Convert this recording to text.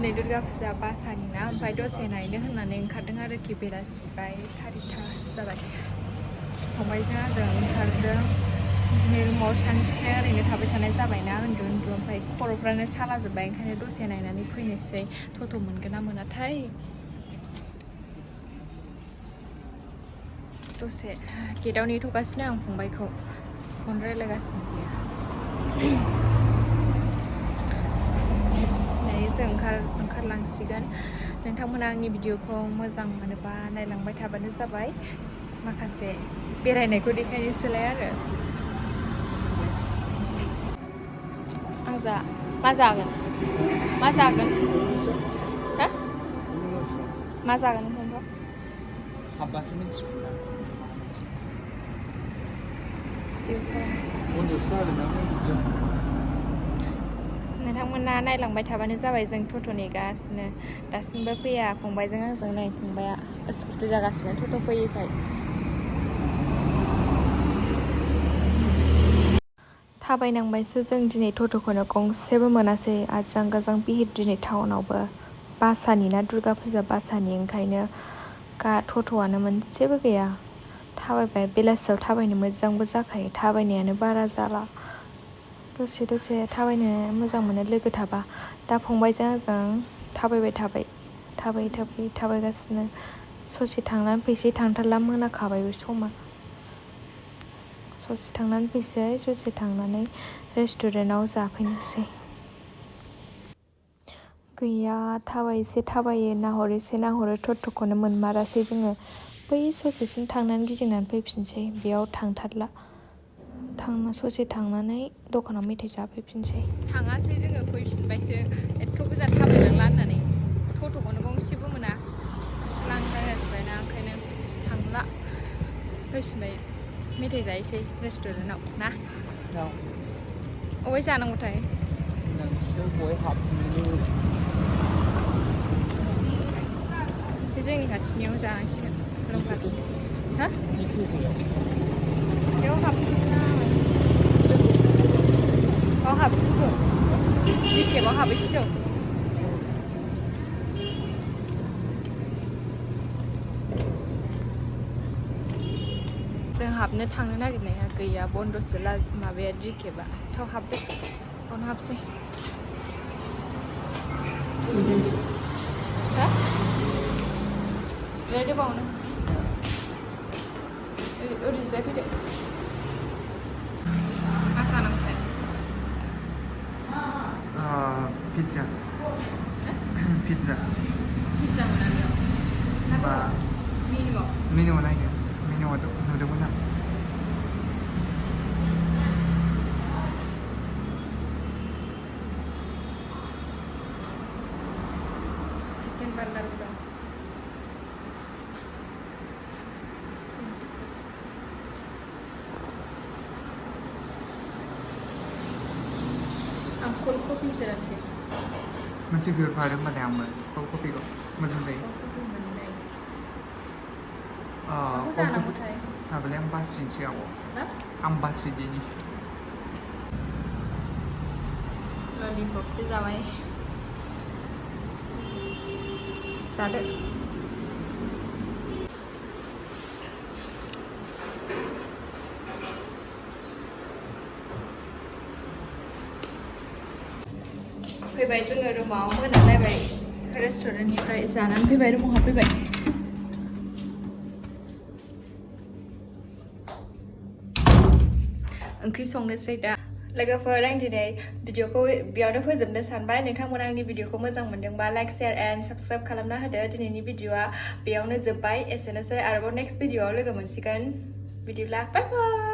दिनै दुर्गा फुजा बासानि ना ओमफ्राय दसे नायनो होननानै ओंखारदों आरोखि बेलासिबाय 4टा जाबाय फंबायजों आंजों ओंखारदों दिनै रुमाव सानसे ओरैनो थाबाय थानाय जाबायना उन्दु ओमफ्राय खर'फ्रानो सालाजोब्बाय ओंखायनो दसे नायनानै फैनोसै टट' मोनगोन ना मोनाथाय दसे गेटआव नेथ'गासिनो आं फंबायखौ फन रायलायगासिनो बियो दायो जों ओंखारलांसिगोन नोंथांमोना आंनि भिडिअखौ मोजां मोनोबा नायलांबाय थाबानो जाबाय माखासे बेरायनायखौ देखायनोसैलाय आरो आं मा जागोन हा मा जागोन फंबा हाबबासो मिथिगोन नोंथांमोना नायलांबाय थाबानो जाबाय जों टट' नेगासिनो दासिमबो फैया फंबायजों आंजों नै फंबाया उसुखुथु जागासिनो टट' फैयैखाय थाबायनांबायसो जों दिनै टट'खौनो गंसेबो मोनासै आजां गाजां भिहिर दिनै टाउनावबो बासानि ना दुर्गा फुजा बासानि ओंखायनो टट'आनो मोनसेबो गैया थाबायबाय बेलासियाव थाबायनो मोजांबो जाखायो थाबायनायानो बारा जाला दसे थाबायनो मोजां मोनो लोगो थाबा दा फंबायजों आंजों थाबायगासिनो ससे थांनानै फैसै थांथारला मोनाखाबायबो समा ससे थांनानै फैसै ससे थांनानै रेस्टुरेन्टाव जाफैनोसै गैया थाबायो नाहरो टट'खौनो मोनमारासै जोङो बै ससेसिम थांनानै गिदिंनानै फैफिनसै बेयाव थांथारला ससे थांनानै दखानाव मेथाइ जाफैफिनसै थाङासै जोङो फैफिनबायसो एथ' गोजान थाबायलांला होननानै टट'खौनो गंसेबो मोना लांदां जाजोब्बायना ओंखायनो थांला फैफिनबाय मेथाइ जाहैसै रेस्टुरेन्टाव ना अबेहाय जानांगौथाय नोंसो बहाय हाबनो बे जोंनि खाथिनियाव जानांसिगोन रुम खाथिनि हा बेयाव हाबसिगौ जिकेबाव हाबैसिगौ जों हाबनो थांनो नागिरनाया गैया बन्दसो माबाया जिकेबा थाव हाबदो बावनो हाबसै हा जिरायदो बावनो ओरैजाय फैदो मा जानांगौथाय पिज्जा मोनानो मेनुआव नायदो मेनुआव नुदोंमोन आं चिकेन बार्गार दं आं कल्ड कफि जिरायसै मोनसे बिहरफादों होनबालाय आंबो कल्ड कफिखौ मोजां जायो जानांगौथाय माबालाय आं बासिनोसै आं बासिदिनि ललिपपसो जाबाय जादो फैबाय जोङो रुमाव मोनालायबाय रेस्टुरेन्टनिफ्राय जानानै फैबाय रुमाव हाबफैबाय ओंख्रि संनोसै दा लोगोफोर आं दिनै भिडिअखौ बेयावनो फोजोबनो सानबाय नोंथांमोना आंनि भिडिअखौ मोजां मोनदोंबा लाइक शेयार एन्ड साबस्क्राइब खालामना होदो दिनैनि भिडिअआ बेयावनो जोब्बाय एसेनोसै आरोबाव नेक्स्ट भिडिअआव लोगो मोनसिगोन बिदिब्ला बाय बाय